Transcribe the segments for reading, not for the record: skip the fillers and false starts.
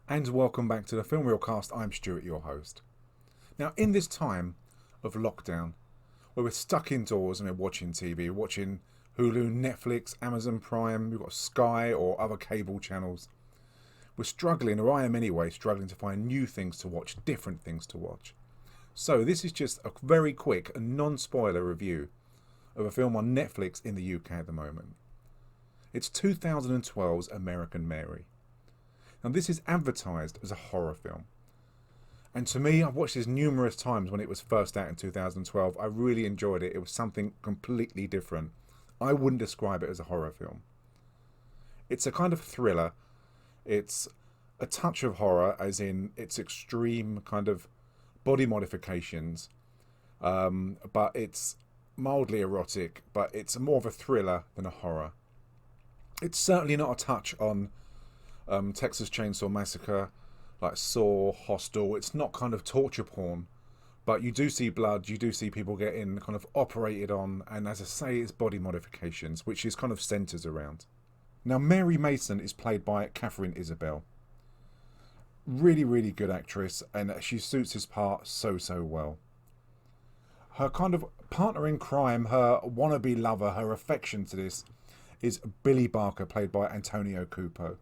And welcome back to the Film Reelcast. I'm Stuart, your host. Now, in this time of lockdown, where we're stuck indoors and we're watching TV, watching Hulu, Netflix, Amazon Prime, we've got Sky or other cable channels, we're struggling, or I am anyway, struggling to find new things to watch, different things to watch. So this is just a very quick and non-spoiler review of a film on Netflix in the UK at the moment. It's 2012's American Mary. Now, this is advertised as a horror film. And to me, I've watched this numerous times when it was first out in 2012. I really enjoyed it. It was something completely different. I wouldn't describe it as a horror film. It's a kind of thriller. It's a touch of horror, as in its extreme kind of body modifications. But it's mildly erotic, but it's more of a thriller than a horror. It's certainly not a touch on Texas Chainsaw Massacre, like Saw, Hostel. It's not kind of torture porn, but you do see blood, you do see people getting kind of operated on, and as I say, it's body modifications, which is kind of centres around. Now, Mary Mason is played by Catherine Isabel. Really, really good actress, and she suits his part so, so well. Her kind of partner in crime, her wannabe lover, her affection to this, is Billy Barker, played by Antonio Cupo.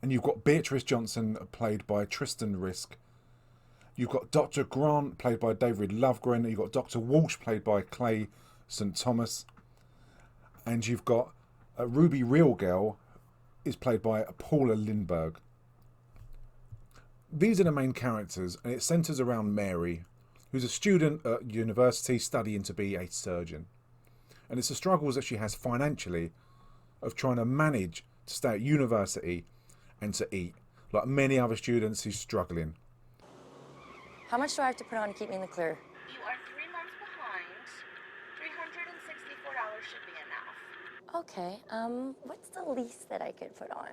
And you've got Beatrice Johnson, played by Tristan Risk. You've got Dr. Grant, played by David Lovegren. You've got Dr. Walsh, played by Clay St. Thomas. And you've got Ruby Real Girl, is played by Paula Lindbergh. These are the main characters, and it centres around Mary, who's a student at university studying to be a surgeon. And it's the struggles that she has financially of trying to manage to stay at university and to eat. Like many other students, he's struggling. How much do I have to put on to keep me in the clear? You are 3 months behind. $364 should be enough. Okay, what's the least that I could put on? $364.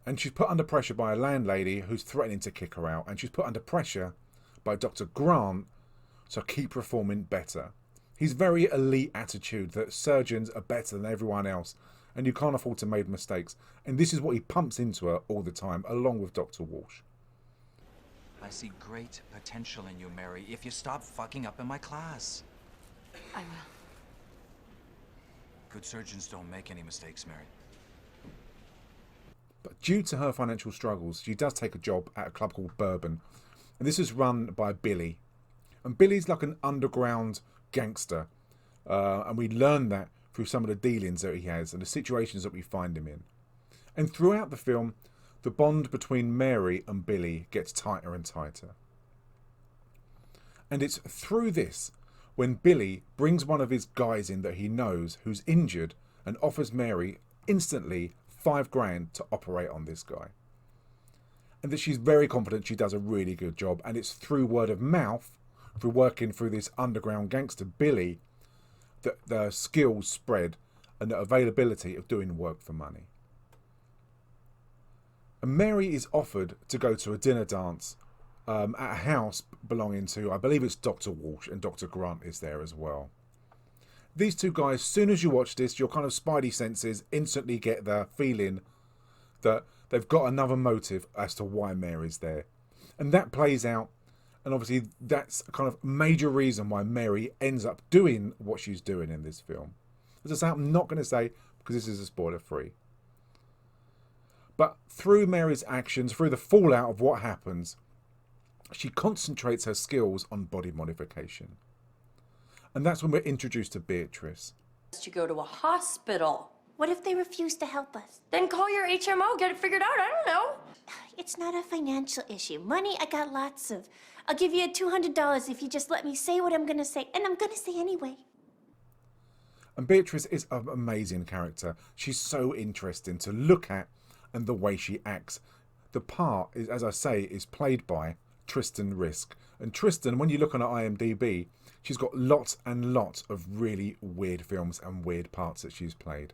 And she's put under pressure by a landlady who's threatening to kick her out. And she's put under pressure by Dr. Grant to keep performing better. His very elite attitude that surgeons are better than everyone else and you can't afford to make mistakes. And this is what he pumps into her all the time, along with Dr. Walsh. I see great potential in you, Mary, if you stop fucking up in my class. I will. Good surgeons don't make any mistakes, Mary. But due to her financial struggles, she does take a job at a club called Bourbon. And this is run by Billy. And Billy's like an underground gangster. And we learn that through some of the dealings that he has and the situations that we find him in. And throughout the film, the bond between Mary and Billy gets tighter and tighter. And it's through this when Billy brings one of his guys in that he knows who's injured and offers Mary instantly $5,000 to operate on this guy. And that she's very confident she does a really good job. And it's through word of mouth, through working through this underground gangster Billy, that the skills spread and the availability of doing work for money. And Mary is offered to go to a dinner dance at a house belonging to, I believe it's Dr. Walsh, and Dr. Grant is there as well. These two guys, as soon as you watch this, your kind of spidey senses instantly get the feeling that they've got another motive as to why Mary's there. And that plays out, and obviously that's a kind of major reason why Mary ends up doing what she's doing in this film. As I say, I'm not going to say because this is a spoiler free. But through Mary's actions, through the fallout of what happens, she concentrates her skills on body modification. And that's when we're introduced to Beatrice. You go to a hospital. What if they refuse to help us? Then call your HMO, get it figured out. I don't know. It's not a financial issue. Money, I got lots of. I'll give you $200 if you just let me say what I'm gonna say, and I'm gonna say anyway. And Beatrice is an amazing character. She's so interesting to look at, and the way she acts. The part, is, as I say, is played by Tristan Risk. And Tristan, when you look on her IMDb, she's got lots and lots of really weird films and weird parts that she's played.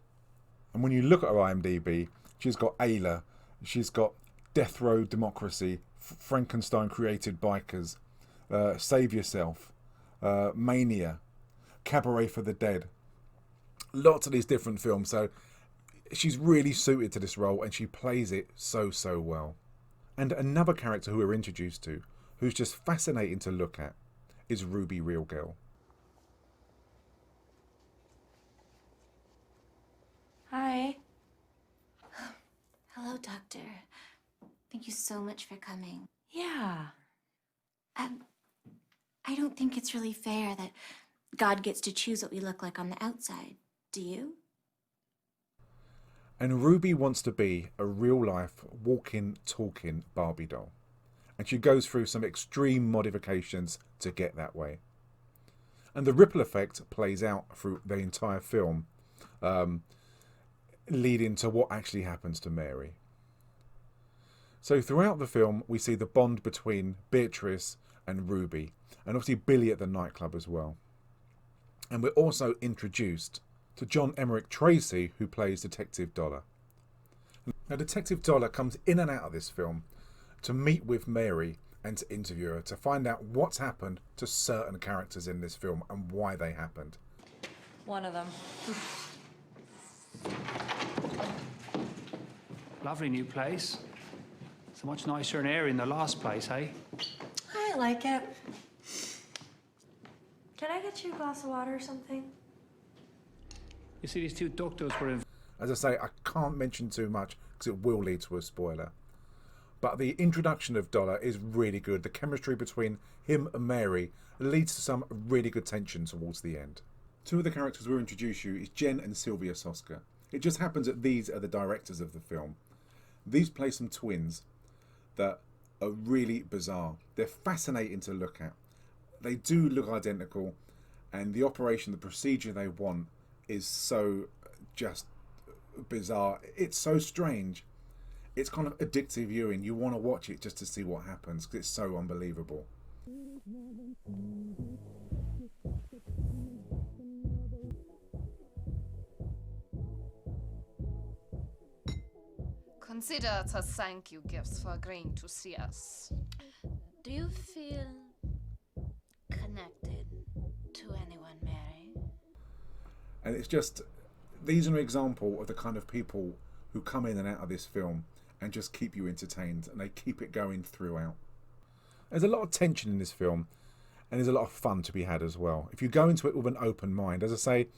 And when you look at her IMDb, she's got Ayla, she's got Death Row Democracy, Frankenstein Created Bikers, Save Yourself, Mania, Cabaret for the Dead. Lots of these different films. So She's really suited to this role and she plays it so well. And another character who we're introduced to, who's just fascinating to look at, is Ruby Real Girl. Hi. Hello, Doctor. Thank you so much for coming. Yeah. I don't think it's really fair that God gets to choose what we look like on the outside. Do you? And Ruby wants to be a real-life, walking, talking Barbie doll. And she goes through some extreme modifications to get that way. And the ripple effect plays out through the entire film, leading to what actually happens to Mary. So throughout the film, we see the bond between Beatrice and Ruby, and obviously Billy at the nightclub as well. And we're also introduced to John Emmerich Tracy, who plays Detective Dollar. Now, Detective Dollar comes in and out of this film to meet with Mary and to interview her to find out what's happened to certain characters in this film and why they happened. One of them. Lovely new place. So much nicer and airy than the last place, eh? I like it. Can I get you a glass of water or something? You see, these two doctors were in. As I say, I can't mention too much because it will lead to a spoiler. But the introduction of Dollar is really good. The chemistry between him and Mary leads to some really good tension towards the end. Two of the characters we'll introduce you is Jen and Sylvia Soska. It just happens that these are the directors of the film. These play some twins that are really bizarre. They're fascinating to look at. They do look identical, and the operation, the procedure they want is so just bizarre. It's so strange. It's kind of addictive viewing. You want to watch it just to see what happens because it's so unbelievable. Consider it as thank you gifts for agreeing to see us. Do you feel connected to anyone, Mary? And it's just, these are an example of the kind of people who come in and out of this film and just keep you entertained, and they keep it going throughout. There's a lot of tension in this film, and there's a lot of fun to be had as well. If you go into it with an open mind, as I say,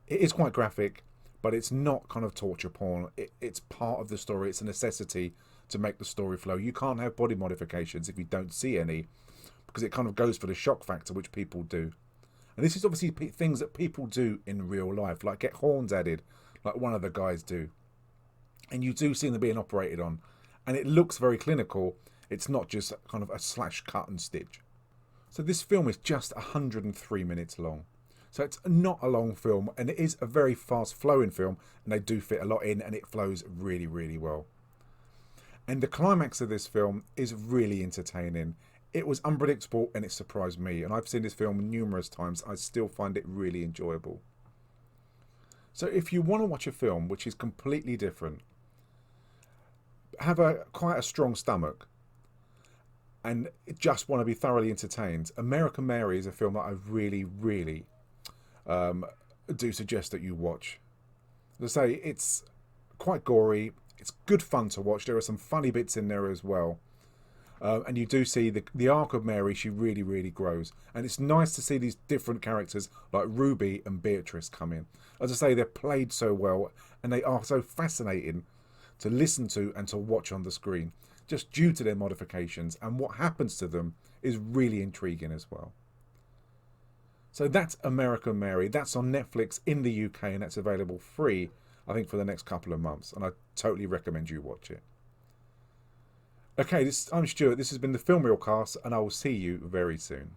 it is quite graphic, but it's not kind of torture porn. It's part of the story. It's a necessity to make the story flow. You can't have body modifications if you don't see any, because it kind of goes for the shock factor, which people do. And this is obviously things that people do in real life, like get horns added, like one of the guys do. And you do see them being operated on. And it looks very clinical. It's not just kind of a slash, cut and stitch. So this film is just 103 minutes long. So it's not a long film, and it is a very fast flowing film, and they do fit a lot in, and it flows really, really well. And the climax of this film is really entertaining. It was unpredictable and it surprised me, and I've seen this film numerous times. I still find it really enjoyable. So if you want to watch a film which is completely different, have quite a strong stomach, and just want to be thoroughly entertained, American Mary is a film that I really, really do suggest that you watch. As I say, it's quite gory. It's good fun to watch. There are some funny bits in there as well. And you do see the arc of Mary. She really, really grows. And it's nice to see these different characters like Ruby and Beatrice come in. As I say, they're played so well, and they are so fascinating to listen to and to watch on the screen, just due to their modifications. And what happens to them is really intriguing as well. So that's American Mary. That's on Netflix in the UK, and that's available free, I think, for the next couple of months. And I totally recommend you watch it. Okay, I'm Stuart. This has been the Film Reel Cast, and I will see you very soon.